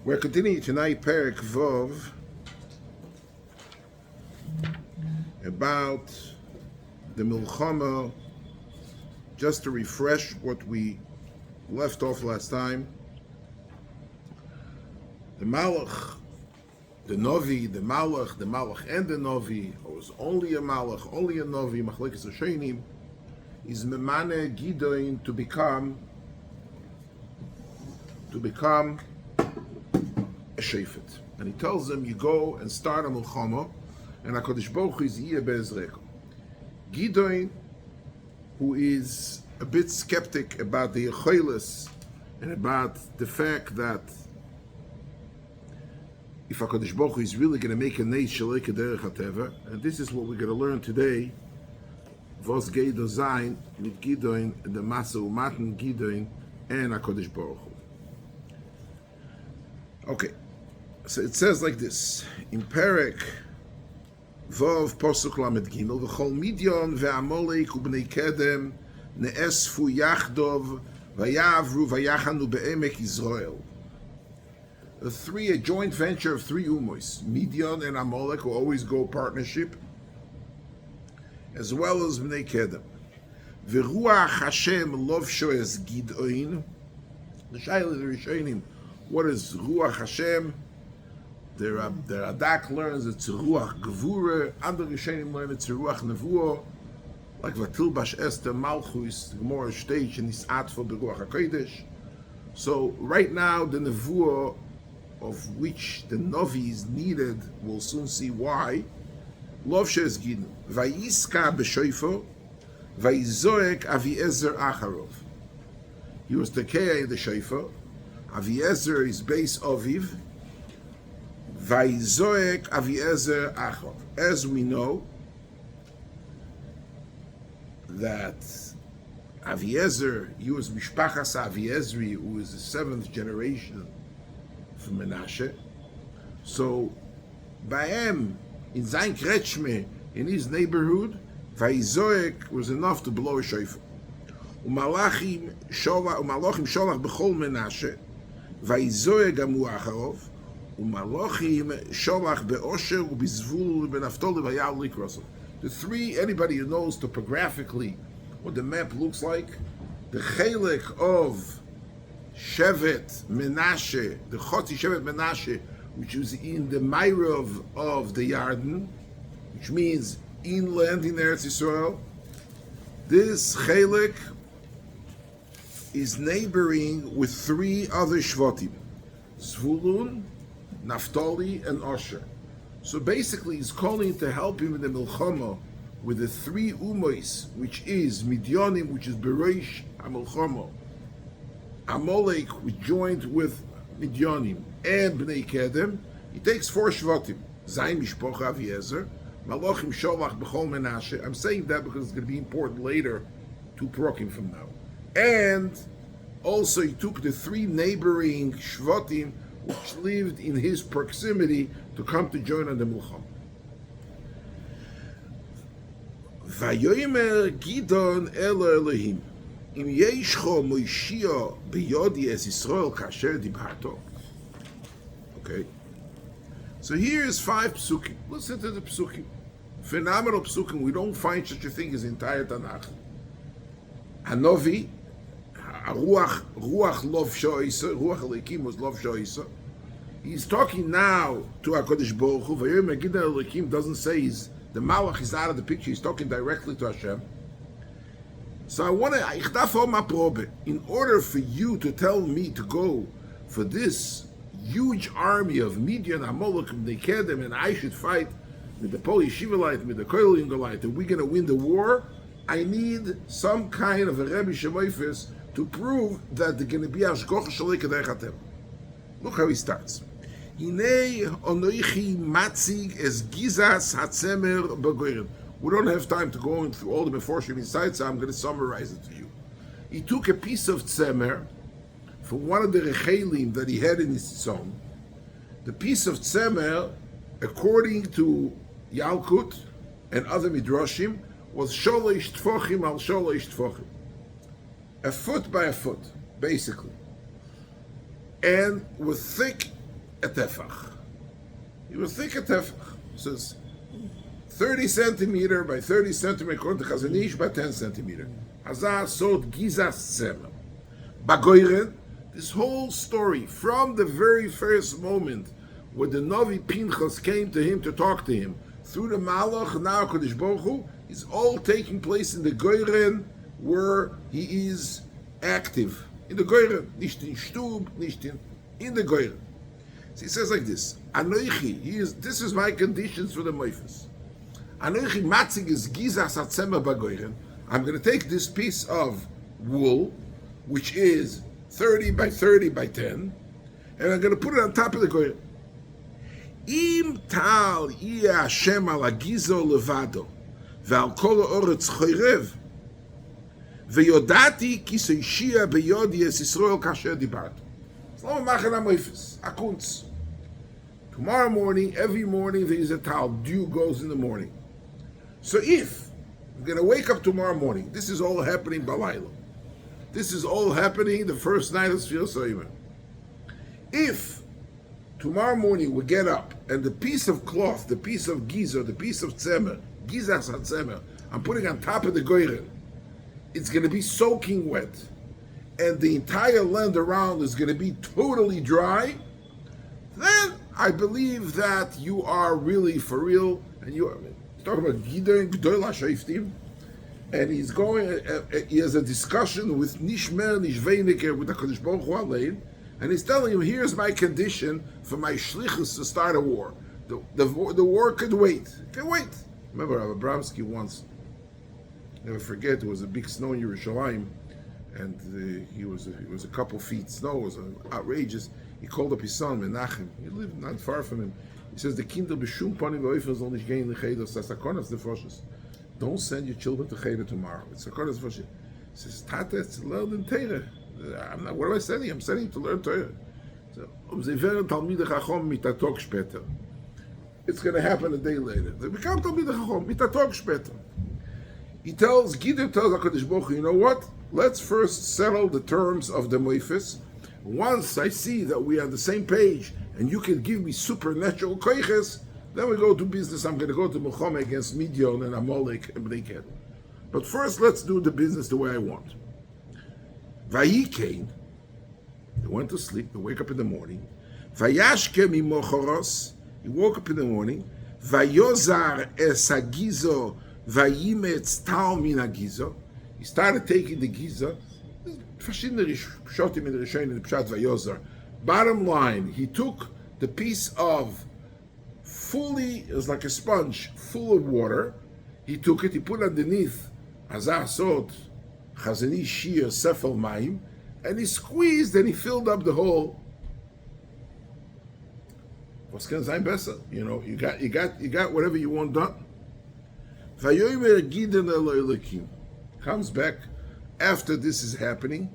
We're continuing tonight Perek Vov about the Milchama. Just to refresh what we left off last time, the Malach, the Novi, the Malach and the Novi, or was only a Malach, only a Novi, Machlekes Hashanim, is Memane Gidoin to become a Shefet. And he tells them, you go and start a Milchama, and HaKadosh Baruch Hu is Yeh Be'ezrecha. Gidoin, who is a bit skeptic about the Yecholos and about the fact that if HaKadosh Baruch Hu is really going to make a Neis Shalei Kederech HaTeva, and this is what we're going to learn today, Vos Geido Zayin, mit Gidoin, the Masa Umaten Gidoin, and HaKadosh Baruch Hu. Okay, so it says like this, in Perek Vov Posuk Lamed Gimel, V'chol Midyon ve'Amolek u'bnei Kedem ne'esfu yachdov v'yavru v'yachanu be'emek Yisrael. A joint venture of three Umois, Midyon and Amalek, who always go partnership, as well as Bnei Kedem. V'ruach Hashem lovsho es Gidoin. The Shaila the Rishonim, what is Ruach Hashem? The Radak learns it's Ruach Gevura. Other Rishonim learn it's Ruach Nevuah. Like Vatil Bash Esther Malchus, the Gemara stage in this Atfa Beruach HaKodesh. So right now the Nevuah of which the Novi is needed, we'll soon see why. Lov Shes Gidon. Vayiska B'Shoifo, Vayizoek Aviezer Acharov. He was the Kei the Shofar. Aviezer is base Aviv. Vayizoek Aviezer Acharov. As we know, that Aviezer, he was Mishpachas Aviezri, who is the seventh generation from Menashe. So, by him, in Zayin Kretschme, in his neighborhood, Vayizoek was enough to blow a shofar. Umalachim sholach b'chol Menashe, Vayizoek gamu acharov, Umalachim sholach be'osher u'bizvul u'benaftoli v'yal likrosov. The three, anybody who knows topographically what the map looks like, the chelik of Shevet Menashe, the Chotzi Shevet Menashe, which is in the Ma'arav of the Yarden, which means inland in Eretz Yisrael, this chelik is neighboring with three other Shvatim, Zvulun, Naphtali, and Asher. So basically, he's calling to help him in the Milchama with the three Umois, which is Midyanim, which is Bereish HaMilchama, Amalek, which joined with Midyanim, and Bnei Kedem. He takes four Shvatim, Zayin Mishpocha Aviezer, Malachim Sholach B'chol Menashe. I'm saying that because it's going to be important later, to Prokim from now. And also he took the three neighboring Shvatim, which lived in his proximity, to come to join on the Milchama. Vayomer Gidon Elo Elohim, Im Yeshcho Moishia Beyodi Es Yisrael Kasher Dibharto. Okay. So here is 5 psukim. Listen to the psukim. Phenomenal psukim. We don't find such a thing as entire Tanakh. Hanovi, Ruach Lov Shoisa, Ruach Elikim was Lov Shoisa. He's talking now to HaKadosh Baruch Hu. Vayomer Gidon Elohim doesn't say the Malach is out of the picture. He's talking directly to Hashem. So I want to, in order for you to tell me to go for this huge army of Midian, Amalek, and Bnei Kedem, and I should fight with the Poli Shivalite, with the Koil Yungalite, and we're going to win the war, I need some kind of a Rebbe Shemoifes to prove that they're going to be Ashgoch Shalei Kederech HaTeva. Look how he starts. Hinei onoichi matzig es gizas hatzemer bagoyren. We don't have time to go through all the Meforshim inside, so I'm going to summarize it to you. He took a piece of tzemer from one of the rechelim that he had in his tzom. The piece of tzemer, according to Yalkut and other midrashim, was sholosh tfochim al sholosh tfochim. A foot by a foot, basically. And with thick a tefach. He was thick a tefach. It says 30 centimeter by 30 centimeter, according to Chazon Ish, by 10 centimeter. Hazah sod gizas tzemer. Bagoyren, this whole story, from the very first moment where the Novi Pinchas came to him to talk to him, through the Malach, now Kodesh Baruch Hu, is all taking place in the Goyren, where he is active. In the Goyren, nicht in Stub, nicht in the Goyren. So he says like this, Anoichi, this is my conditions for the Moifes. Anoichi matzig is gizas atzemer bagoyren. I'm going to take this piece of wool, which is 30 by 30 by 10, and I'm going to put it on top of the goyren. Im tal yeh Hashem al hagizo levado, ve'al kol ha'oretz choyrev, ve'yodati ki seishia beyod yes Yisrael kasher dibarto. Slomo machen ha-moifes, akunz. Tomorrow morning, every morning, there is a tal. Dew goes in the morning. So if I'm going to wake up tomorrow morning, this is all happening balayla. This is all happening the first night of Shiurei Sefer. If tomorrow morning we get up and the piece of cloth, the piece of giza, the piece of tzemer, gizas hatzemer, I'm putting on top of the goyren, it's going to be soaking wet, and the entire land around is going to be totally dry, then I believe that you are really for real, and you are talking about Gidon Gdol HaShoftim, and he's going. He has a discussion with Nishmer Nishveiniker with the Kodesh Baruch Hu Alein, and he's telling him, "Here's my condition for my shlichus to start a war. The war could wait. Can wait." Remember, Rav Abramsky once, never forget, there was a big snow in Yerushalayim, and he was a couple feet snow. It was outrageous. He called up his son Menachem. He lived not far from him. He says, "The Kinder b'shum panim v'oifel soll nicht gehen lecheder." Sasakonas nefoshes. Don't send your children to cheder tomorrow. It's sakonas nefoshes. He says, "Tata, it's learn in Torah. I'm not. What am I sending? I'm sending him to learn Torah." So, talmidei chacham mitatok später. It's going to happen a day later. They become talmidei chacham mitatok später. Gideon tells HaKadosh Baruch Hu, you know what? Let's first settle the terms of the moifes. Once I see that we are on the same page and you can give me supernatural koiches, then we go to business. I'm going to go to Milchama against Midian and Amalek and Bnei Kedem. But first, let's do the business the way I want. Vayikein, they went to sleep, they wake up in the morning. Vayashke mimochoros, he woke up in the morning. Vayozar es hagizo, vayimetz tal min hagizo. He started taking the giza. Bottom line, he took the piece of it was like a sponge, full of water. He took it, he put it underneath Hazah sod Chazon Ish shiur Sefer Maim, and he squeezed and he filled up the hole. Was kann sein besser? You know, you got whatever you want done. Vayomer Gideon el Elokim comes back after this is happening.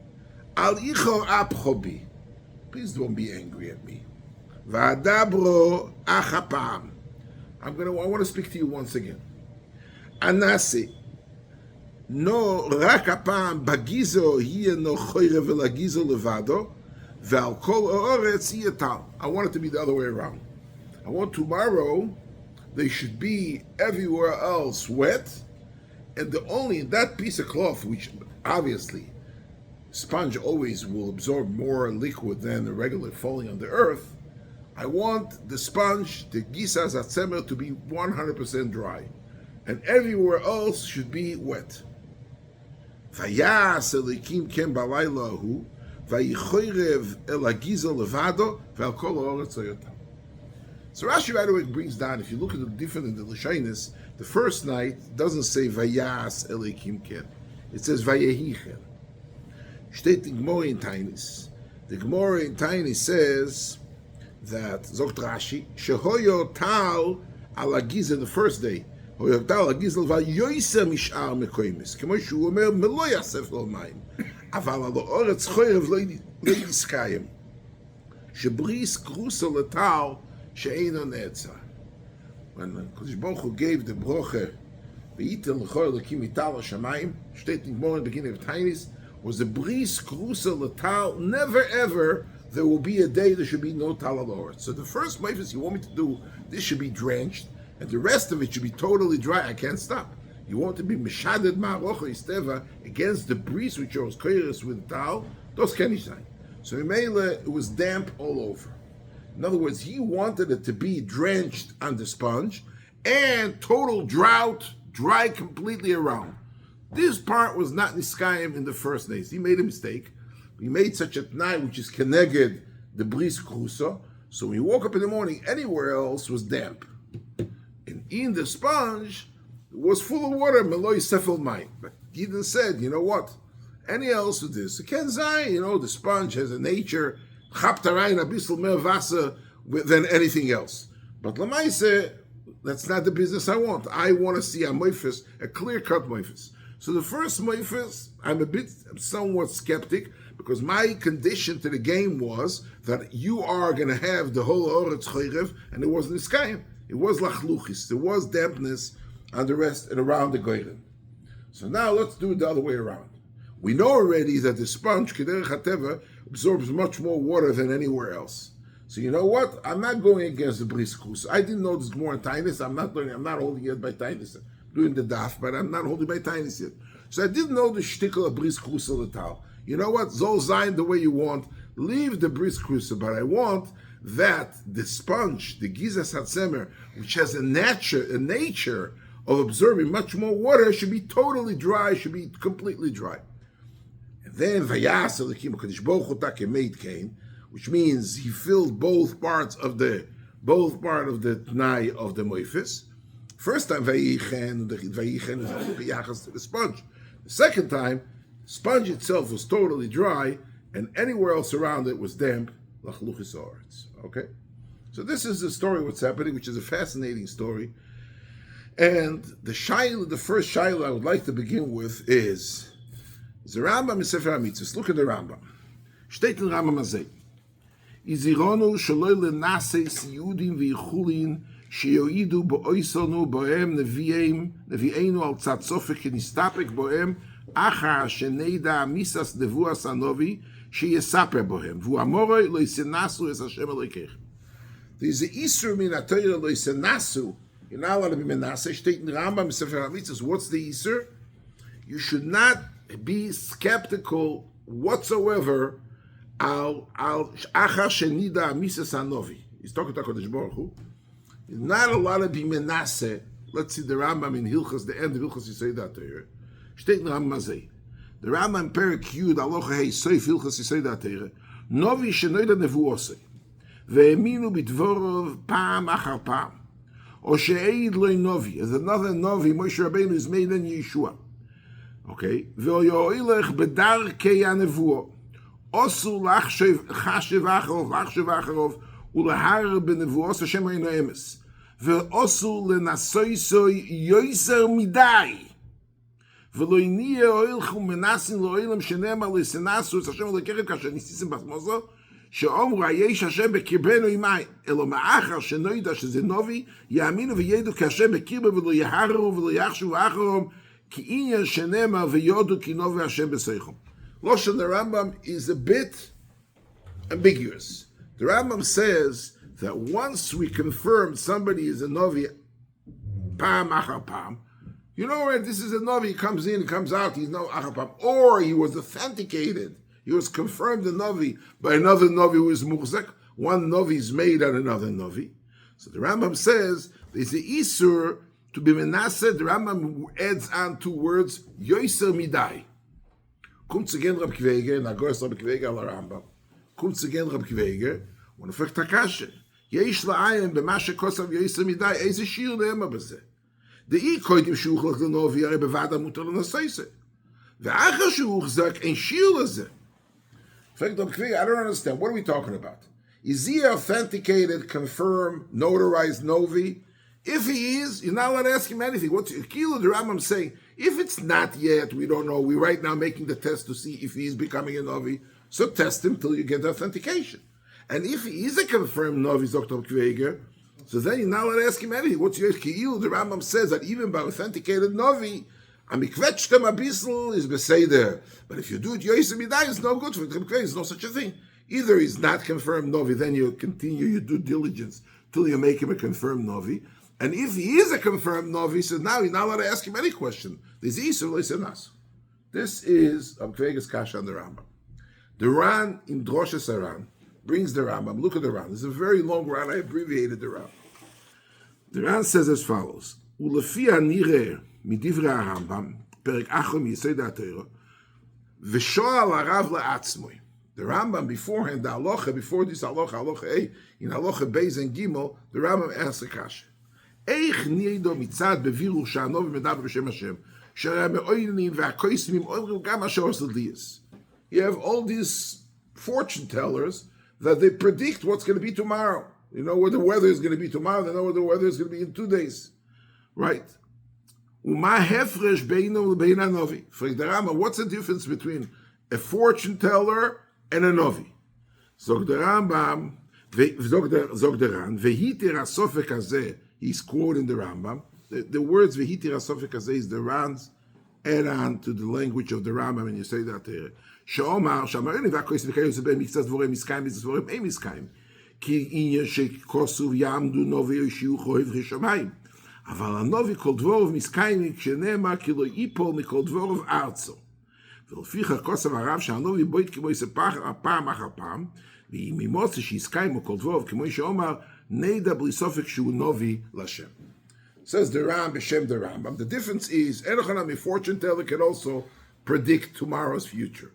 Al icho apchobi. Please don't be angry at me. Va'adabro achapam. I want to speak to you once again. Anase. No rak apam bagizo hiye no choyre velagizo levado. Ve'al kol ha'oretz hiye tal. I want it to be the other way around. I want tomorrow they should be everywhere else wet, and that piece of cloth, which obviously sponge always will absorb more liquid than the regular falling on the earth, I want the sponge, the gisas atzemer, to be 100% dry, and everywhere else should be wet. Vayas elikim ken balayla hu, vayichoyrev el hagizo levado, ve'al kol ha'oretz hayotam. So Rashi right away brings down, if you look at the different in the Lashonis, the first night doesn't say Vayas Elikim Ken. It says Vayehi Ken. Steht the Gemara in Tainis. The Gemara in Tainis says that, Zogt Rashi, Shehoyo Tal al Hagiz the first day. Hoyo Tal al Hagiz Vayoyse Mishar Mekoimis. Kemo Shu Omer Melo Yasef Lo Mayim. Aval Alo Oretz Choyrev Lo Yiskayim. Shebris Krusa Letal She'eino Ne'etzar. When Kodesh Baruch Hu gave the broche, V'yitel l'chol Elokim ital ha'shamayim, steht in the beginning of Tainis, was the bris krusa l'tal, never ever there will be a day there should be no talal oretz. So the first meifus you want me to do, this should be drenched, and the rest of it should be totally dry. I can't stop. You want to be mishaded ma'arocha isteva against the breeze which was koiris with tal, those can sein. So it was damp all over. In other words, he wanted it to be drenched on the sponge and total drought, dry completely around. This part was not niskayim in the first days. He made a mistake. He made such a t'nai which is keneged the bris krusa. So when you woke up in the morning, anywhere else was damp. And in the sponge, it was full of water, meloi sefel mayim. But Gideon said, you know what? Any else with this? It can't say, the sponge has a nature, chaptarayin abisal mer vasa than anything else. But lamaise, that's not the business I want. I want to see a moifis, a clear-cut moifis. So the first moifis, I'm somewhat skeptic, because my condition to the game was that you are going to have the whole oretz choyrev, and it wasn't niskayim. It was lachluchis. There was dampness on the rest and around the goyim. So now let's do it the other way around. We know already that the sponge, kederech hateva, absorbs much more water than anywhere else. So you know what? I'm not going against the bris krus. I didn't know there's more in Tainus. I'm not holding it by Tainus. I'm doing the daf, but I'm not holding by Tainus yet. So I didn't know the shtickle of bris krus letal. You know what? Zol zayin the way you want. Leave the bris krus, but I want that the sponge, the gizas hatzemer, which has a nature of absorbing much more water, should be totally dry, should be completely dry. And then vayas elikim hakadosh baruch hu take made kain, which means he filled both part of the t'nai of the moifis. First time vayichen is biyachas to the sponge. The second time, the sponge itself was totally dry, and anywhere else around it was damp. Lachluchis oretz. Okay, so this is the story what's happening, which is a fascinating story. And the first shaila I would like to begin with is the Rambam in Sefer HaMitzvos. Look at the Rambam. Steht in Rambam azay. Izironu shaloi lenasei siyudim v'yichulin sheyoidu bo'oisonu bo'em nevi'einu al tzad sofek kenistapek bo'em achar sheneida misas nevuas anovi sheyesaper bo'em v'uamoroi lo yisenasu es Hashem Elokeichem. There's a isur min ha'Torah lo yisenasu. You're not allowed to be menaseh. Steht in Rambam in Sefer HaMitzvos. What's the isur? You should not be skeptical whatsoever. Al achar shenida misas anovi. He's talking to HaKadosh Baruch Hu. He's not allowed to be menaseh. Let's see the Rambam in Hilchos, the end of Hilchos Yisei Torah. Steht in Rambam azay. The Rambam in Perek Yud Aloha Hey Soif Hilchos Yisei Torah. Novi shenoida nevuosei ve'eminu b'dvorov pam achar pam. Or she'eid loy novi. There's another novi Moshe Rabbeinu is made in Yeshua. Okay. Ve'oyoilech bedarkei hanevuo. Osu lachshev acharov ulahar benevuos Hashem reino emes ve'osu lenasoisoi yoiser midai ve'lo yiniye oilchu menasin lo'ilam shenema lesenasu es Hashem Elokeichem kasher nisisim basmoso she'omru hayesh Hashem bekirbenu imai elo ma'achar shenoida sheze novi ya'aminu v'yedu ki Hashem bekirbe ve'lo yaharu ve'lo yachshu acharom ki inyan shenema ve'yodu ki novi Hashem beseichom. Loshen the Rambam is a bit ambiguous. The Rambam says that once we confirm somebody is a Novi, Pam Achar Pam, you know where this is a Novi, he comes in, comes out, he's no Achar Pam, or he was authenticated, he was confirmed a Novi by another Novi who is Murzak, one Novi is made on another Novi. So the Rambam says there's the Isur to be Menaseh. The Rambam adds on two words, Yoiser Midai. Kommt zu gehen Rab Kveger, na goes Rab Kveger al Rambam. Kommt zu gehen Rab Kveger, und er fragt Takashe. Yesh la'ayin b'ma shekosav yoyser midai, eze shiur ne'ema b'zeh. De'i koidim shuchlach l'novi, are bevada mutar l'nasoyse. Ve'achar shuchzak ein shiur l'zeh. Fragt Rab Kveger, I don't understand. What are we talking about? Is he authenticated, confirmed, notarized Novi? If he is, you're not allowed to ask him anything. What's Kilo the Rambam saying? If it's not yet, we don't know. We're right now making the test to see if he is becoming a Novi. So test him till you get the authentication. And if he is a confirmed Novi, Dr. Kveger, so then you're not allowed to ask him anything. What's your Kilo? The Rambam says that even by authenticated Novi, amikvetchtem abisl is beseder. But if you do it Yoyser Midai, it's no good for Dr. Kveger. There's no such a thing. Either he's not confirmed Novi, then you continue your due diligence till you make him a confirmed Novi. And if he is a confirmed Novi, he says, now you're not allowed to ask him any question. This is Amkvegas Kasha on the Rambam. The Ran in Droshes Aran brings the Rambam. Look at the Ran. This is a very long Ran. I abbreviated the Ran. The Ran says as follows: Ulefi hanireh midivre Rambam perek achron yisod ha'Torah v'shoal harav la'atzmoi. The Rambam beforehand, the halacha before this halacha A, in halacha Beis and Gimel, the Rambam asks a kasha. Eich nido mitzad beviru sha'anovi medaber b'shem Hashem she'ara me'oinim ve'akoismim omrim gam asher osed liyas. You have all these fortune tellers that they predict what's going to be tomorrow. You know what the weather is going to be tomorrow. They know what the weather is going to be in 2 days. Right? Uma hefresh beino lebein hanovi. Frag the Rambam, what's the difference between a fortune teller and a novi? Zog the Rambam, zog the Ran, vehitir hasofek hazeh, he's quoting the Rambam. The words vehitir hasofek hazeh is the Ran's add-on to the language of the Rambam, and you say that there. שאומר, שהמראים והכויס וכאלה זה בין מקצת דבורי מסקיים וזה דבורים אין מסקיים. כי עניין שכוסוב יעמדו נובי או שיעור חויב רשמיים. אבל הנובי כל דבורוב מסקיים כשנאמר כי לא ייפול מכל דבורוב ארצו. ולפיכך כוסב הרב שהנובי בוית כמו יספר פעם אחר פעם, ואם ימוצא שיסקיים או כל דבורוב כמו שאומר, נדע בלי סופק שהוא נובי לשם. Says the Ram b'shem the Rambam. The difference is, a fortune teller can also predict tomorrow's future.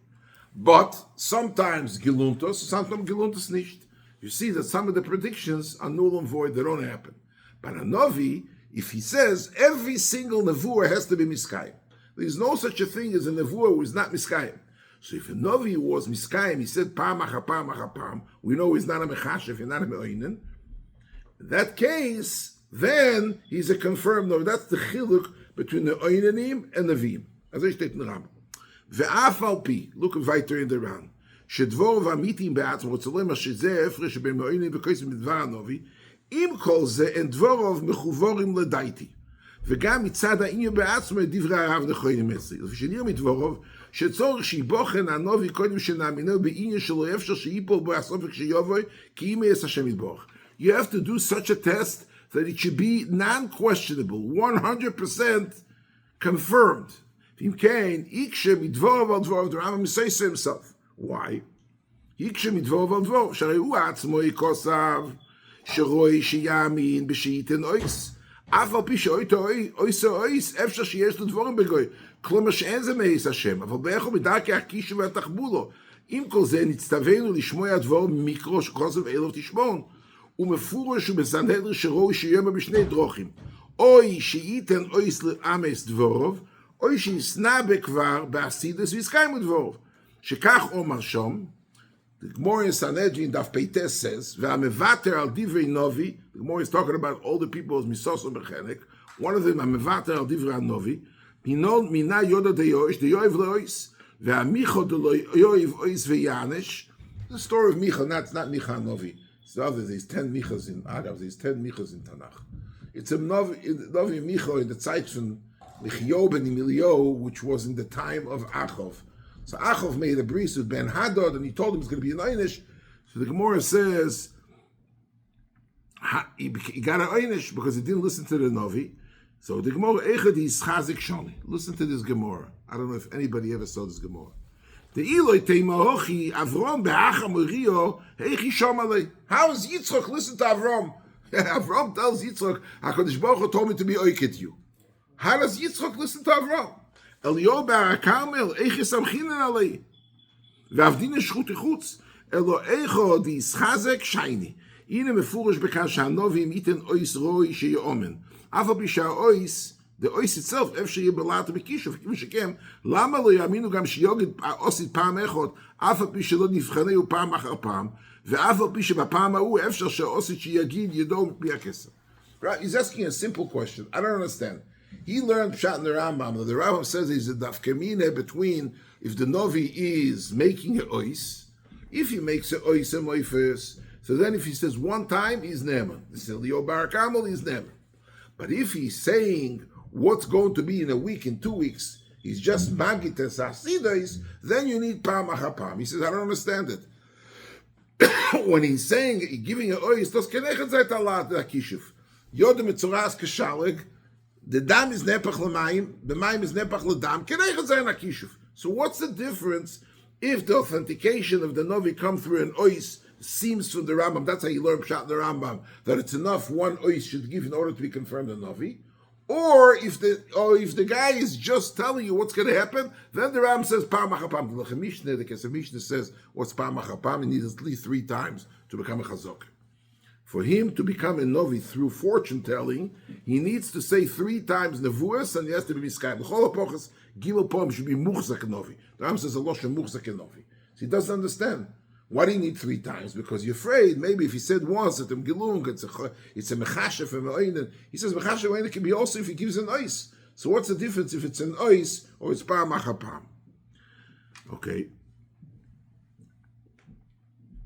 But sometimes giluntos, sometimes giluntos nicht. You see that some of the predictions are null and void, they don't happen. But a Novi, if he says every single Nevuah has to be Miskayim, there's no such a thing as a Nevuah who is not Miskayim. So if a Novi was Miskayim, he said Pam achar Pam achar Pam, we know he's not a Mechashev, he's not a Me'oinen. In that case, then he's a confirmed Novi. That's the chiluk between the Oinenim and the Vim. As I state in the Rambam. ואף על פי, look weiter in the Ran, שדבור והמיתים בעצמו, וצלם שזה ההפרש שבין מאוינים וקויסים מדבר הנובי, עם כל זה אין דבורוב מחוברים לדייתי. וגם מצד העניין בעצמו את דברי הרב נכונים אצלי. ושנראה מדבורוב, שצורך שיבוחן הנובי קודם שנאמינו בעניין שלו אפשר שיפול בו הסופק שיובוי, כי אם יש השם יתבורך. You have to do such a test that it should be non-questionable, 100% confirmed. If Cain, Ikshe midvorov al dvorov, the Rambam says to himself, why? Ikshe midvorov al dvorov, Shareu atzmo yikosav, Sheroi sheyamin b'sheiten ois, Afal pi sheoito oisa ois, Efsha sheyesh l'dvorim begoy, Kloma she'en ze meis Hashem, Aval be'echo midaki akishu ve'atachbulo, Im kol ze nitztavenu lishmoi advor mikro shekosav elov tishmon, Umefurish u'besanhedri Sheroi sheyema b'shnei drochim, Oi she'iten ois le'ames dvorov, אוי שיסנא כבר באסידס ויסקיים ודבורוב. שכך אומר שם, the Gemara in Sanhedrin, Daf Peites says, והמוותר על דברי נובי, the Gemara is talking about all the people of Misoso Bechenek, one of them, המוותר על דברי הנובי, מינה יודו דיואש, דיואב לאויס, והמיכו דיואב אויס ויאנש, the story of Micha, it's not Micha Novi, it's the other, there's 10 Michas in Agav, there's 10 Michas in Tanakh. It's a Novi Micha in the Zeit von Lichio ben Emilio, which was in the time of Achov. So Achov made a bris with Ben Hadad, and he told him it's going to be an Einish. So the Gemara says he got an Einish because he didn't listen to the Novi. So the Gemara Echad is Chazik Shani. Listen to this Gemara. I don't know if anybody ever saw this Gemara. The Eloi Teimahochi Avram be'acham urio heichi shomalei. How is Yitzchok? Listen to Avram. Avram tells Yitzchok, HaKadosh Baruch Hu told me to be oiket you. How does Yitzchok listen to Avram? Eliyahu bar Karmel, eiches amchinen alei. Ve'avdine shchut echutz. Elo eicho di schazek shayni. Ine mefurish bekan sha'novim iten ois roi she'yomen. Afa b'sha ois, the ois itself, ef she'ye belata b'kishuv, kim shekem, lama lo yaminu gam she'yogid osit pam echot, afa b'sha lo nivchaneu pam achar pam, ve'afa b'sha b'pam ha'u, ef she'osit she'yagid yedom b'yakesa. Right? He's asking a simple question. I don't understand. He learned Pshat in the Rambam. The Rambam says he's a dafkamine between if the Novi is making a ois, if he makes a ois and moifes, so then if he says one time, he's neman. This is Eliyahu bar Karmel, he's neman. But if he's saying what's going to be in a week, in 2 weeks, he's just magit and sasidas, then you need pam achar pam. He says, I don't understand it. when he's saying, giving an ois, das kenechet seit Allah, der Kishuv. Yodem mitzuras keshalig, the dam is nepach l'mayim, the mayim is nepach l'dam, kenechet seit Kishuv. So what's the difference if the authentication of the Novi come through an ois seems from the Rambam? That's how you learn Pshat in the Rambam, that it's enough one ois should give in order to be confirmed a Novi. Or if the guy is just telling you what's going to happen, then the Ram says Pam Achapam. The Kesef Mishnah says what's Pam Achapam. He needs at least 3 times to become a Chazok. For him to become a Novi through fortune telling, he needs to say 3 times Nevuas, and he has to be Miskayim. The Chol HaPochas Gimel Pom should be Muchzak Novi. The Ram says Allah should Muchzak Novi. So he doesn't understand. Why do you need 3 times? Because you're afraid, maybe if he said once at the Gilung, it's a Mechashef and Me'oinen. He says Mechashef and Me'oinen can be also if he gives an ice. So what's the difference if it's an ice or it's Pam Achapam? Okay.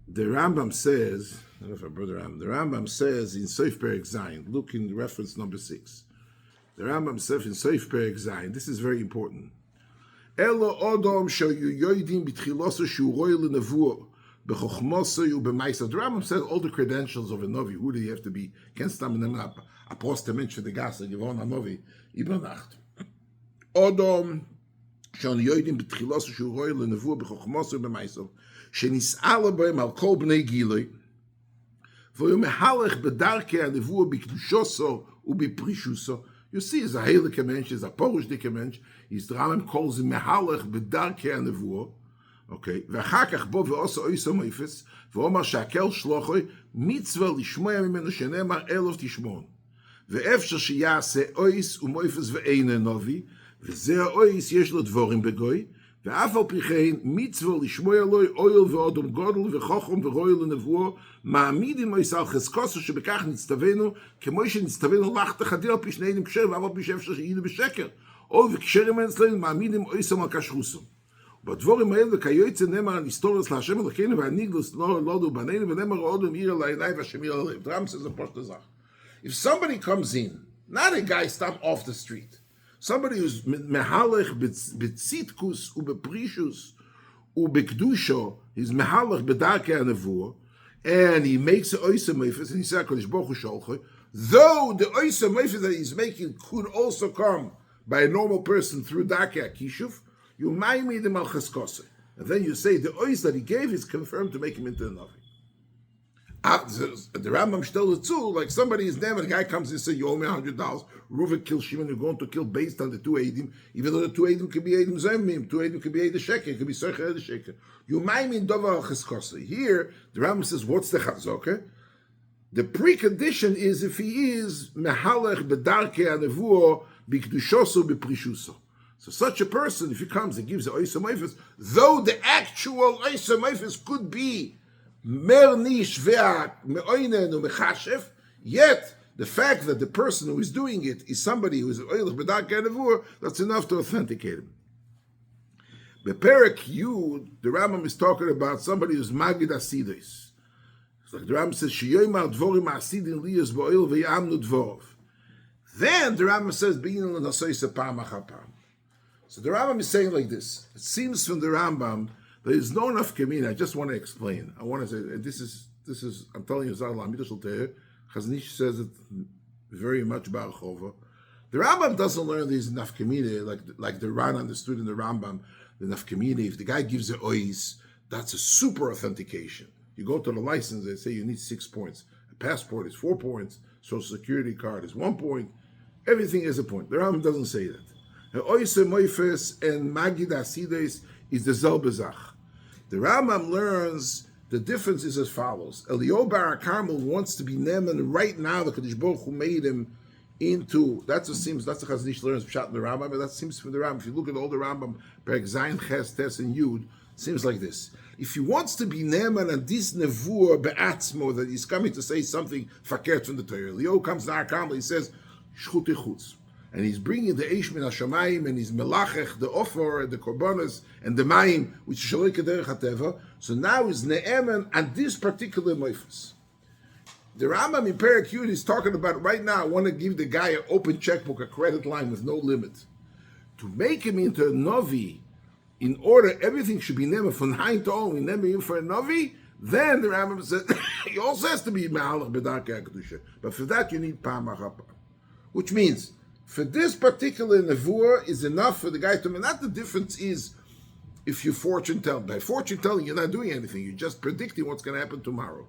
The Rambam says, I don't know if I brought the Rambam says in Seif Perek Zayin, look in reference number 6. The Rambam says in Seif Perek Zayin, this is very important. Elo Odom Shayu Yoidim B'tchiloso Shiurei L'Nevuah. The Rambam says all the credentials of a Novi. Who do you have to be? Can't stand in a apostle mention the gas and give on a Novi. Ibanacht. Odom Shon Yoidim B'tchilos Shiurei L'Nevuah B'chochmoso B'maiso Shenis'ala B'hem Al Kol B'nei Giloi V'yu Mehalech B'darkei HaNevuah B'kedushoso U'B'prishuso. You see, he's a heilige mensch, he's a Polish mensch. He's the Rambam calls him Mehalech B'darkei HaNevuah. Okay, ואחר כך בוא ועושה אויסו מויפס, ואומר שהקל שלוחוי, מצווה לשמוע ממנו שנאמר אלוף תשמון. ואפשר שיעשה אויס ומויפס ואין נובי, וזה האויס יש לו דבורים בגוי, ואף על פי כן מצווה לשמוע לו אויל ואודום גודל וחוכם ורויל לנבואו, מעמידים אויס על חזקוסו שבכך נצטווינו, כמו שנצטווינו לך תחדיר על פי שני עדים כשר, ואף על פי שאפשר שיהינו בשקר. או וכשרים אצלנו מעמידים אויסם על כשרוסם. בדבורים האלה כיוצא נאמר על היסטורס להשם אלוקינו והניגלוס לא נולדו בנינו ונאמר עוד מאיר על העיני והשם יראה עליהם. The Ram says a פשוט זך. If somebody comes in, not a guy stop off the street, somebody who's mehalech בצדקוס ובפרישוס ובקדושו, he's mehalech בדרכי הנבואה, and he makes a oisa meifes, and he says HaKadosh Baruch Hu sholchoi, though the oisa meifes that he's making could also come by a normal person through Darkei HaKishuv, you ma'imid him al cheskose. And then you say the ois that he gave is confirmed to make him into a Navi. The Rambam tells it too, like somebody is there, and a guy comes and says, you owe me $100. Reuven kills Shimon, you're going to kill based on the 2 Eidim, even though the 2 Eidim can be Eidim Zemim, 2 Eidim can be Eidim Sheker, it can be Socher Eidim Sheker. You ma'imid dovar al cheskose. Here, the Rambam says, what's the chazokah? The precondition is if he is mehalech bedarkei hanevuah b'kedushoso b'prishuso. So such a person, if he comes and gives the Oisa Meifes, though the actual Oisa Meifes could be Mer Nish Ve'ak Me'oinen U'Mechashef, yet the fact that the person who is doing it is somebody who is Oilach B'Darkei HaNevuah, that's enough to authenticate him. Beperek Yud, the Rambam is talking about somebody who's Magid Asides. It's like the Rambam says, Sheyoymar Dvorim Asidin Liyos Ba'oil Ve'yamnu Dvorov. Then the Rambam says, B'yin L'Nasoyse Pam Achar Pam. So the Rambam is saying like this. It seems from the Rambam there is no enough kamina. I just want to explain. I want to say this is. I'm telling you, Zar Lamidash Alter. Chaznish says it very much about Chova. The Rambam doesn't learn these nafkamina like the Ran understood in the Rambam. The nafkamina, if the guy gives the ois, that's a super authentication. You go to the license, they say you need 6 points. A passport is 4 points. Social security card is 1 point. Everything is a point. The Rambam doesn't say that. Oise Moifes and Magid Asides is the Zelbezach. The Rambam learns the difference is as follows. Eliyahu Bar Carmel wants to be Neman right now. The Kadosh Baruch Hu made him into. That's what seems. That's the Chaznish learns Pshat in the Rambam. But that seems from the Rambam. If you look at all the Rambam, Perek Zayin, Ches, Tes, and Yud, seems like this. If he wants to be Neman and this Nevuah Be'atzmo that he's coming to say something fakert from the Torah. Eliyahu comes to Har Carmel. He says Shchuti Chutz. And he's bringing the Eish min HaShamayim, and he's melachech, the Ofer, the Korbanos, and the Mayim, which is Shaloi Kederech HaTeva. So now he's Ne'emen and this particular Moifes. The Rambam in Perek Yud is talking about right now, I want to give the guy an open checkbook, a credit line with no limit. To make him into a Novi, in order, everything should be Ne'emen from Hain to On, we Ne'emen him for a Novi, Then the Rambam said, he also has to be Mehalach B'Darkei HaKedusha. But for that you need Pam Achapam. Which means, for this particular Nevuah is enough for the guy to, not the difference is if you fortune tell. By fortune telling, you're not doing anything. You're just predicting what's going to happen tomorrow.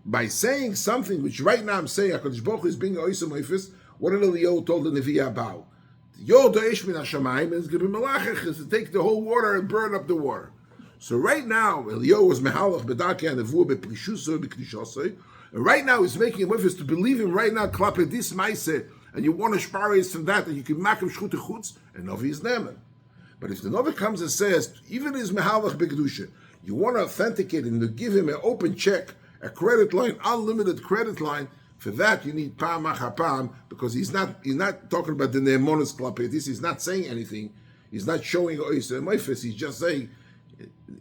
By saying something, which right now I'm saying, HaKadosh Baruch Hu is being Oisem Oifis, what did Eliyahu told the Nevi about? Yo do'esh min hashamayim, and it's going to be malachach, is to take the whole water and burn up the water. So right now, Eliyahu was mehalach b'darkei hanevuah b'prishuso b'kdishosoi, and right now he's making him to believe him right now, klape this maise, and you want to shparis from that, and you can makim shchut chutz, and Novi is neman. But if the Novi comes and says, even his mehalach b'kedusha, you want to authenticate him, to give him an open check, a credit line, unlimited credit line, for that you need pam achapam, because he's not talking about the ne'emonos klape this, he's not saying anything, he's not showing oisem oifes, he's just saying,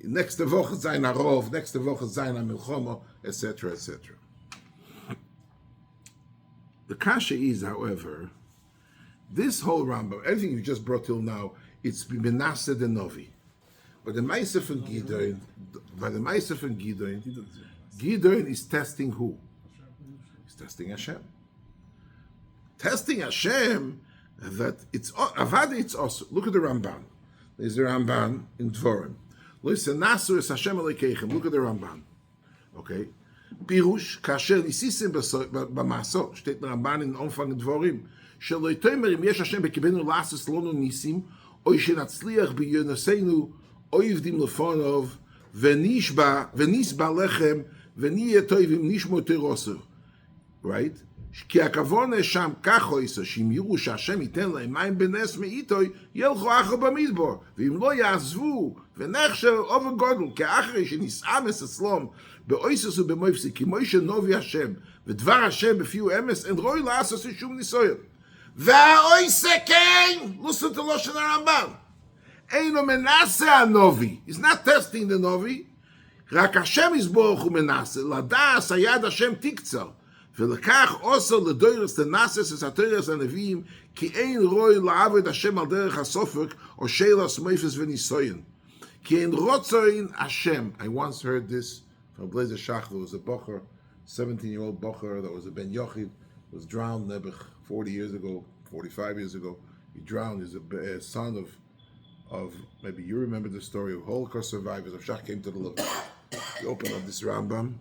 next to Woche sein Arov, next to Woche sein Milchomo, etc., etc. The kasha is, however, this whole Rambam, everything you just brought till now, it's Menaseh the Novi. But the Ma'aseh from Gideon, Gideon is testing who? He's testing Hashem. Testing Hashem, that it's Avada, it's also. Look at the Ramban. There's the Ramban in Dvorim. Look at the Ramban. Okay? Pirush, kasher nisisim b'maso, steht der Ramban in Anfang Dvorim, שלא יתאמר אם יש השם בקבנו לעשות לנו ניסים, או שנצליח ביונסינו, או יבדים לפניו, ונשבע לחם, ונהיה טובים נשמע תירוסו. Right? כי הכוונה שם כך עושה, שאם יראו שהשם ייתן להם מים בנס מאיתוי, ילכו אחר במדבר, ואם לא יעזבו, ונחשב אובר גודל, כאחרי שנסעמס אצלום, באויסס ובמויפסי, כמו שנובי השם, ודבר השם בפיו אמס, אין רואי לעשות שום ניסויון. והאויסה כן, listen to Lashon הרמב"ם, אינו מנסה הנובי, he's not testing the נובי, רק השם יסבורך ומנסה, לדעס היד השם תקצר, ולכך עושו לדוירס לנסס את התוירס הנביאים, כי אין רואי לעבוד השם על דרך הסופק, או שאלס מויפס וניסויון. כי אין רוצוין השם. I once heard this from Blazer Shach. There was a bocher, 17-year-old bocher, that was a Ben Yochid, was drowned Nebuch 40 years ago, 45 years ago. He drowned. He's a son of, maybe you remember the story of Holocaust survivors. Of Shach came to the Levant. He opened up this Ramban,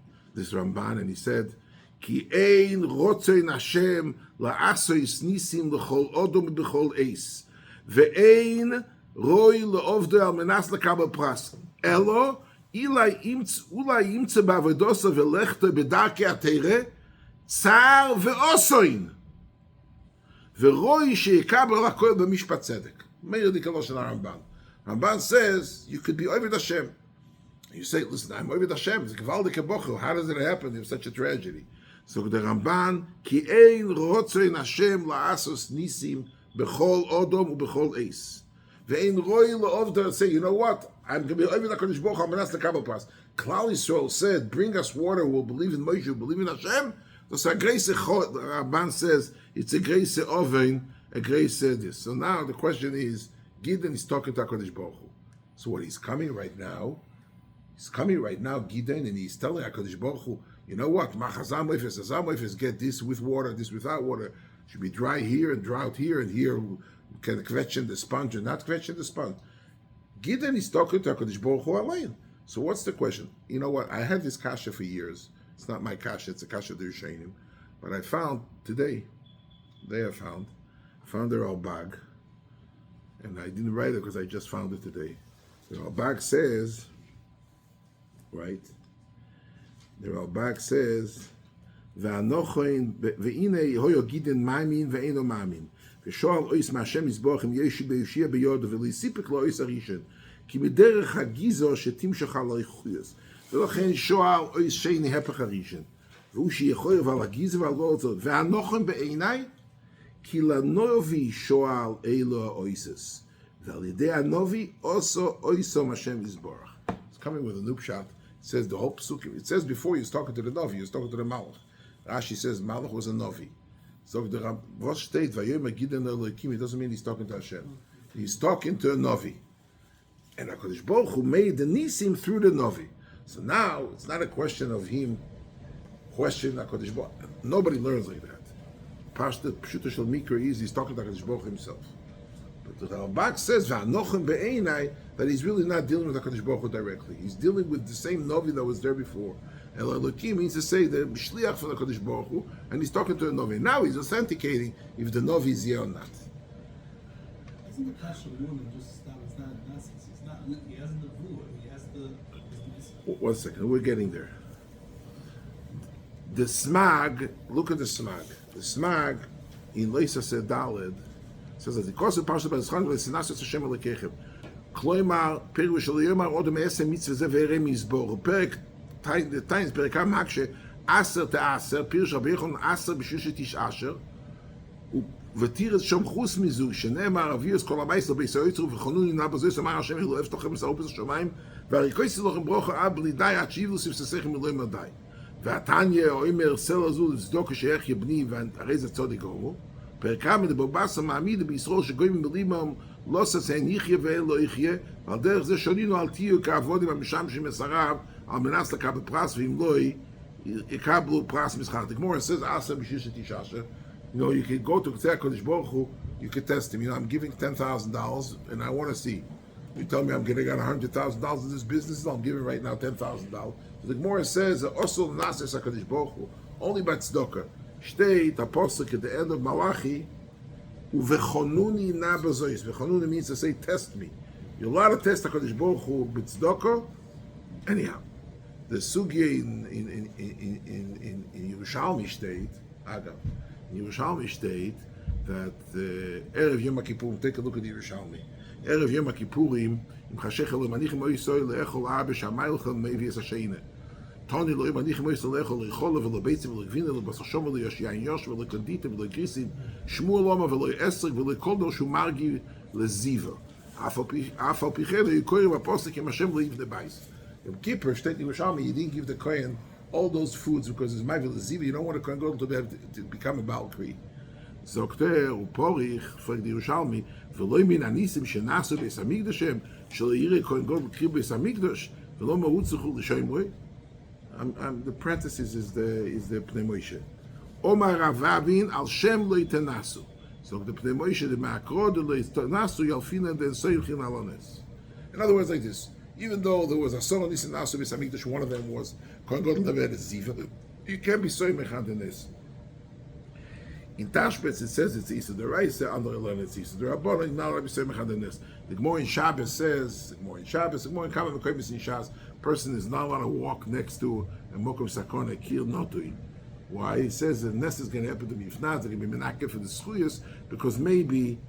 and he said, כי אין רוצוין השם לעשויס ניסים לכל אודום ובכל עיס, ואין רואי לעובדו על מנס לקבל פרס, אלו אולי ימצא בעבודוסו ולכתו בדרכי התורה, צער ועוסוין, ורואי שיקבל הכל במשפט צדק. מאיר דיקלו של הרמב"ן. Ramban says, you could be Oved Hashem. You say, listen, I'm Oved Hashem, it's a Gvaldik Bocher. How does it happen in such a tragedy? So the Ramban, ki ein rotzoin Hashem la'asos nisim bechol odom ubechol eis. Ve'ein roi la'ovda, say, you know what? I'm going to be Oved HaKadosh Baruch Hu, I'm going to ask the Kabbalah Pass. Klal Yisrael said, bring us water, we'll believe in Moshe, we'll believe in Hashem. So a grace, the Ramban says, it's a grace oven, a grace this. So now the question is, Gideon is talking to HaKadosh Baruch Hu. So what, he's coming right now, Gideon, and he's telling HaKadosh Baruch Hu, you know what? Machazam Moifes get this with water, this without water. It should be dry here and drought here, and here can kvetchen the sponge and not kvetchen the sponge. Gideon is talking to HaKadosh Baruch Hu alone. So what's the question? You know what? I had this kasha for years. It's not my kasha, it's a kasha of the Rishonim. But I found today, I found the Ralbag, and I didn't write it because I just found it today. The Ralbag says, right? The Ralbag says, "Ve'anochoin ve'inei hoyo Gideon ma'amin ve'eno ma'amin. Ve'shoal ois ma'Hashem yisborach im yeshi be'yoshia be'yod ve'lisipik lo ois arishon. Ki miderech hagizo shetimshach al ha'yichuyos. Ve'lochen shoal ois sheini hepech arishon. Ve'u sheyechoyer v'al hagizo v'al go'otzot. Ve'anochoin be'einai ki lanovi shoal eilo oises. Ve'al yedei anovi oso oisom Hashem yisborach." It's coming with a noob shot. It says the whole psukim. It says before he was talking to the Novi, he was talking to the Malach. Rashi says Malach was a Novi. So the Rosh state Vayomer Gideon Elokim, it doesn't mean he's talking to Hashem. He's talking to a Novi. And HaKadosh Baruch Hu made the Nisim through the Novi. So now it's not a question of him questioning HaKadosh Baruch Hu. Nobody learns like that. Pashta Pshuta Shel Mikra is he's talking to HaKadosh Baruch Hu himself. But the Rambam says V'anochem be'einai that he's really not dealing with HaKadosh Baruch Hu directly. He's dealing with the same Novi that was there before. El Elokim means to say the Shliach for the HaKadosh Baruch Hu, and he's talking to the Novi. Now he's authenticating if the Novi is here or not. Isn't the Kasha woman just stop? It's not nonsense. It's not. He has the vua. He has the. 1 second, we're getting there. The Smag, look at the Smag. The Smag in Leisa Sedaled says that the course of Parshat B'Zchon v'Sinas Yos Hashem Elekechem. Kloimar Peru Shel Yomar Od Me'esem Mitzvah Ze Ve'erem Mizbor. Perek the times Perekam Makshe Aser Te'aser Pirush Rabbi Yochanan Aser B'Shushet Tish Asher ותיר שם חוץ מזו, שנאמר, אביוס כל המייס לבי סויצרו וחונוני נבזויס, אמר השם אלו אף תוכם מסערופס השמיים, והריקויסי לכם ברוך בלי די, עד שיבלו ספססכם אלוהים מדי. והתניה, או אמר, סל הזו לצדוק כשייך יבני, והרי זה צודיק הומו, פרקה מדבובסה מעמידה בישראל שגויים מלימם, לא ססן יחיה ואין לא יחיה, ועל דרך זה שונינו על תהיו כעבודים המשמשים מסריו, על מנס לקבל פרס, ואם לא יקבלו פרס משחק. The Gemara says, Asa b'shushet ish asher. You know, you can go to Ktei HaKadosh Baruch Hu, you can test him. You know, I'm giving $10,000 and I want to see. You tell me I'm going to get $100,000 in this business, I'm giving right now $10,000. So the Gemara says, also Nases HaKadosh Baruch Hu, only by tzedakah. Shtei Taposik at the end of Malachi, Uvechonuni na bazois. Vechonuni means to say, test me. You're allowed to test HaKadosh Baruch Hu b'tzedakah. Anyhow, the sugya in Yerushalmi state, Agav, in Yerushalmi state that Erev Yom Kippurim, take a look at the Yerushalmi. Erev Yom Kippurim, im chashech el manichim oisoy leechol abe shamayilchem mevi es hashene. Tani lo manichim oisoy leechol leichol velo beitzim velo gvina velo basashom velo yoshiyayin yosh velo kanditim velo grisim shmuel loma velo esrik velo kol do shumargi leziva. Afal pichelo yikorim apostle kim Hashem leave the bais. Yom Kippur, state Yerushalmi, you didn't give the kohen all those foods because it's my leziva. You don't want a kohen gadol to become a Baal Kri. Zokter uporich fragt Yerushalmi v'lo min anisim shenasu beis hamikdashem shelo yirei kohen gadol kri beis hamikdash v'lo marutzuchu l'shoimrei. The parenthesis is the Pnei Moshe. Omar Ravavin al shem lo yitenasu. So the Pnei Moshe the ma'akrod lo yitenasu yalfina den soyichin alones. In other words, like this. Even though there was a son of Nisan Nasu beis hamikdash, one of them was kohen gadol lever ziva. You can't be so mechad in this. In Tashbetz it says it's Isa Deraisa, under Elon it's Isa Derabon, now Rabbi Say Mechadanis. The Gemara in Shabbos says, the Gemara in Kama Mekoymis in Shas, person is not allowed to walk next to a Mokom Sakona, Kil Notui. Why? He says the nest is going to happen to be, if not, they're going to be menakeh for the Schuyas, because maybe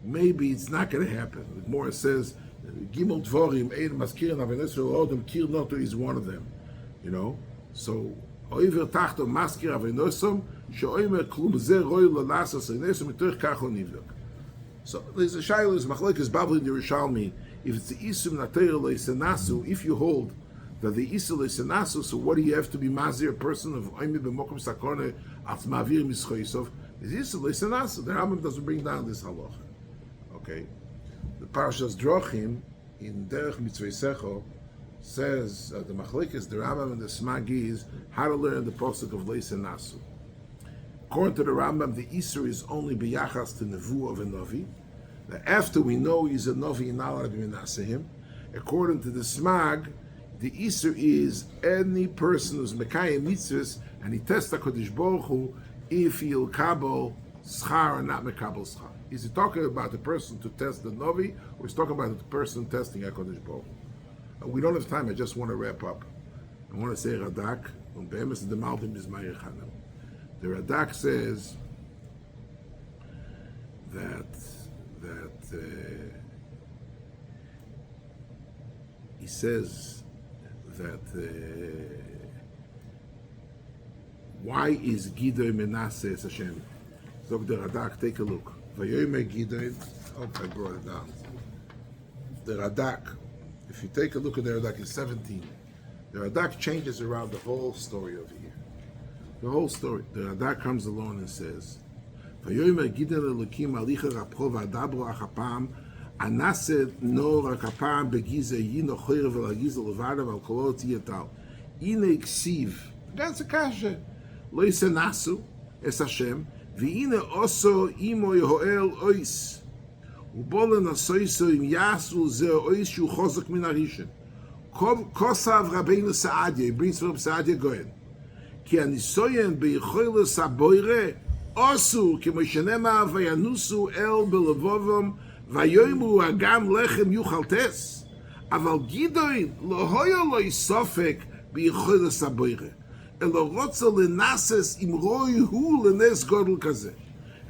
it's not going to happen. The Gemara says, Gimel Dvorim, Ein Maskirin, Avenesro Odom, Kil Notui is one of them. You know? So, Oiver Tachto Maskir Avenosom, so there's a shayla is machlekes babel in Yerushalmi. If it's the isum natayr lesenasu, if you hold that the isum lesenasu, so what do you have to be mazir a person of oimi b'mokum sakone at mavir mischoisov? Is isum lesenasu? The Rambam doesn't bring down this halacha. Okay, the Parshas Drochim in Derech Mitzveisecho says the machlekes, the Rambam and the Smagi is how to learn the pasuk of lesenasu. According to the Rambam, the Isser is only b'yachas to nevu of a novi. That after we know he's a novi, you're not allowed to be menaseh him. According to the Smag, the Isser is any person who's mekayim mitzvahs and he tests HaKadosh Baruch Hu if he'll kabel schar or not mekabel schar. Is he talking about the person to test the novi, or is he talking about the person testing HaKadosh Baruch Hu? We don't have time. I just want to wrap up. I want to say Radak and be'emes the maldim is ma'ir chanam. The Radak says that he says that why is Gideon Menaseh as Hashem? So the Radak, take a look. Vayomer Gideon. Oh, I brought it down. The Radak. If you take a look at the Radak, it's 17. The Radak changes around the whole story over here. The whole story. The Radak comes along and says, "Vayomer Gideon Elokim alicha rapcho v'adabro achapam הנעשה נו רק הפעם בגיזה, הינו חרב על הגיזה לבד, אבל כולו תהיה טל. הנה הכסיב, גם זה קשה, לא יעשה נעשו, אס השם, והנה עושו אימו יהואל אויס. ובוא לנסויסו אם יעשו זה אויס שהוא חוזק מן הראשון. כוסף רבינו סעדיה, ברינס רב סעדיה גוין. כי הניסויין ביכולת הבוירה עשו, כמו שנאמר, וינוסו אל בלבובם, ויאמרו הגם לחם יאכל טס. אבל גדעון לא היה לו ספק ביכולת הבוירה, אלא רוצה לנסס אם רוי הוא לנס גודל כזה.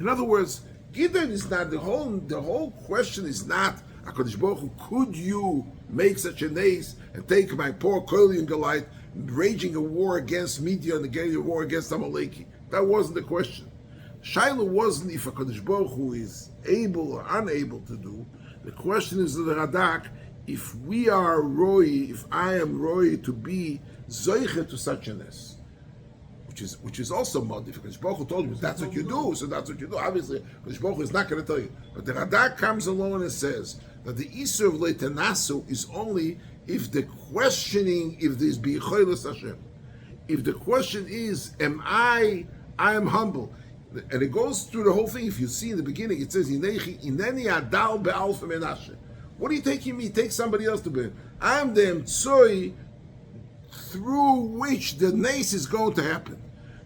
In other words, Gideon is not, the whole question is not, HaKadosh Baruch Hu, could you make such a nace and take my poor Koil and Goliath, raging a war against Midian and getting a war against Amaleki? That wasn't the question. Shiloh wasn't if HaKadosh Baruch Hu is able or unable to do. The question is the Radak, if we are Roy, if I am Roy to be Zoiche to such a nace. Which is also modified. Because Baruch Hu told you that's what you do, so that's what you do. Obviously, because Baruch Hu is not going to tell you. But the Radak comes along and says that the Isur of Leitanasu is only if the questioning, if there's B'yicholos Hashem. If the question is, I am humble. And it goes through the whole thing. If you see in the beginning, it says, Ineni Adal Be'alfa Menashe. What are you taking me? Take somebody else to be. I am the Emtsoi through which the nace is going to happen.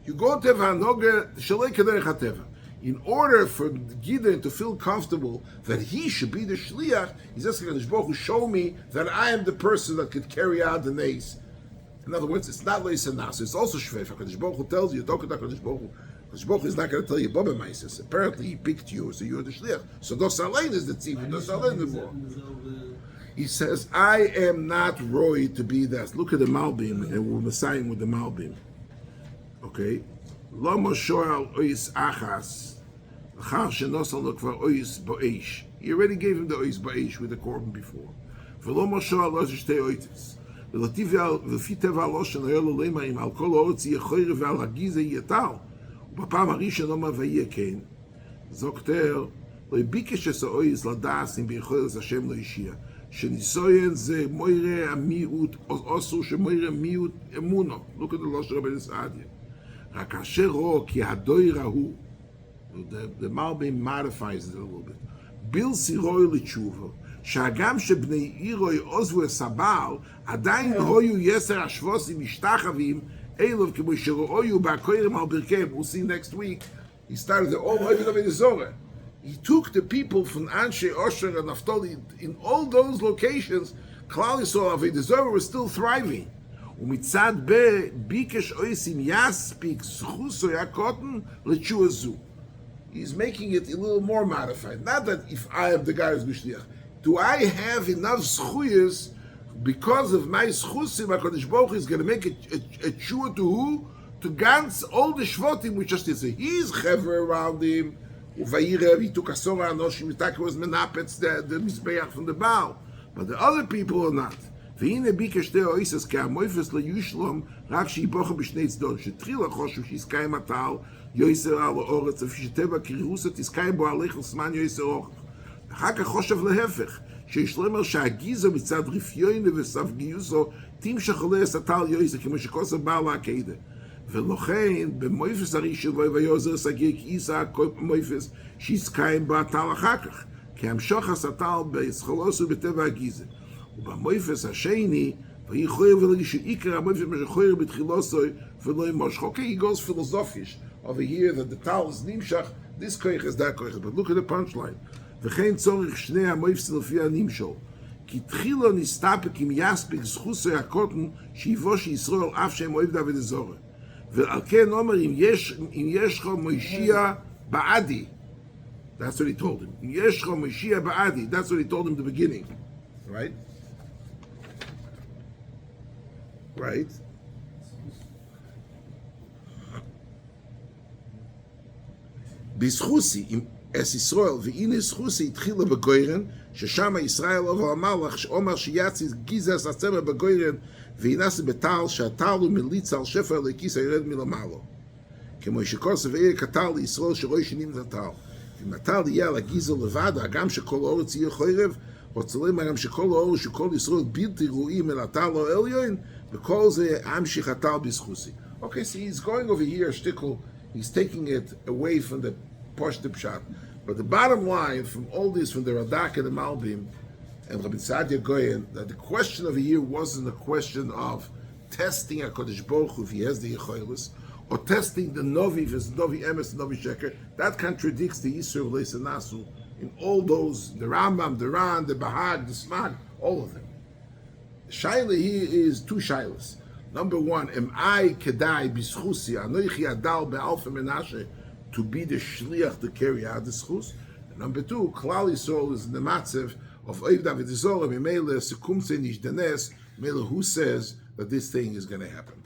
You go to Vanoga Shalei Kederech HaTeva. In order for Gideon to feel comfortable that he should be the Shliach, he's asking HaKadosh Baruch Hu, show me that I am the person that could carry out the nace. In other words, it's not Leis Nas, it's also Shvef. HaKadosh Baruch Hu tells you, don't HaKadosh Baruch Hu. HaKadosh Baruch Hu is not going to tell you, Baba Maisis. Apparently he picked you, so you're the Shliach. So Dos Alein is the tzivah, Dos Alein is the war. He says, I am not Roy to be that. Look at the Malbim, and we're Messiahing with the Malbim. Okay? Lo Moshe al Ois Achas, L'char shenosal lo kvar Ois Bo'esh. He already gave him the Ois Bo'esh with the korban before. V'lo Moshe al Ois Shtei Oitis. V'fi teva al Oshen oyo lo leimarim al kol ha'otzi yechoyre ve'al hagize yetal. Ubapam harishon omar v'yeh ken. Zokter, lo bikesh es ha'ois ladas im b'yichoyres Hashem lo yishia. שניסויין זה מוירה המיעוט, אוסור שמוירה מיעוט אמונו. Look at the Losh Rabbeinu Saadia. רק אשר רו, כי הדוירה הוא, the Malbim modifies it a little bit. ביל סירוי לתשובה, שהגם שבני עירוי עוזבו הסבל, עדיין הויו יסר השבוסים משתחווים, אלוב כמו שראויו בהקוירים על ברכם. We'll see next week. He started the all Hovid of Zorah. He took the people from Anshe, Osher, and Naphtali, in all those locations, Klal Yisrael, Avodah Zarah was still thriving. Umitzad be, bikesh oisim yaspik, zchuso yakoten, lechuazu. He's making it a little more modified. Not that if I am the guy who's Bishliach. Do I have enough zchuyas, because of my zchusim, HaKadosh Baruch Hu is going to make a chua to who? To Gans, all the Shvotim, which just say, he's Chaver around him, Uvayira, he took Asora Anoshim, Mitaka was Menapetz, the Mizbeach from the Baal. But the other people are not. והנה ביקש שתי האויסס כהמויפס ליושלום רק שיבוכה בשני צדון שתחילה חושב שיזכאים הטל יויסר על האורץ לפי שטבע קרירוסה תזכאים בו הלך לסמן יויסר אורך. אחר כך חושב להפך שיש לומר שהגיזו מצד רפיוינו וסף גיוסו תמשך עולס הטל יויסר כמו שכוסף בא להקדה. ולכן במויפס הראשון ויוזר סגיר כאיסה כל מויפס שיזכאים בו הטל אחר כך כי המשוך הסטל בסחולוס ובטבע הגיזה. ובמויפס השני, ויכויר ולגיש עיקר המויפס משכויר בתחילוסוי ולא ימושך. Okay, he goes philosophish over here that the tal is נמשך, this koich is that koich. But look at the punchline. וכן צורך שני המויפס לפי הנמשל. כי תחילו נסתפק אם יספיק זכוסוי הקוטן שיבוש ישראל אף שהם אוהב דוד הזורה. ועל כן אומר אם יש לך מושיע בעדי. That's what he told him. אם יש לך מושיע בעדי. That's what he told him in the beginning. Right? Right? בזכוסי, אס ישראל, והנה זכוסי התחילה בגוירן, ששם ישראל עבר המלך, שאומר שיצי גיזס הצמר בגוירן, והינס בטל, שהטל הוא מליץ על שפר לכיס הירד מלמעלו. כמו שכוסף ואיר כתל לישראל שרוי שנים את הטל. אם נטל יהיה על הגיזל לבד, הגם שכל האורץ יהיה חרב, רוצלים הגם שכל האורץ שכל ישראל בלתי ראויים אל אתר לא עליון, וכל זה המשיך אתר בזכוסי. Okay, so he's going over here, shtickle, he's taking it away from the Poshte Pshat. But the bottom line from all this, from the Radak and the Malbim, and Rabbi Sadia Goyen, that the question over here wasn't a question of testing HaKadosh Baruch Hu if he has the Yecholis, or testing the Novi, if it's Novi Emes, Novi Sheker. That contradicts the Yisur Leisanasu in all those, the Rambam, the Ran, the Bahag, the Smag, all of them. Shaila here is two Shailas. Number one, am I kedai bischusi, anoichi adal be'alfa menashe, to be the shliach to carry out the schus? And number two, Klal Yisrael is in the matzev of Oiv David Zoram, Mele Sekumse Nish Danes, Mele who says that this thing is going to happen.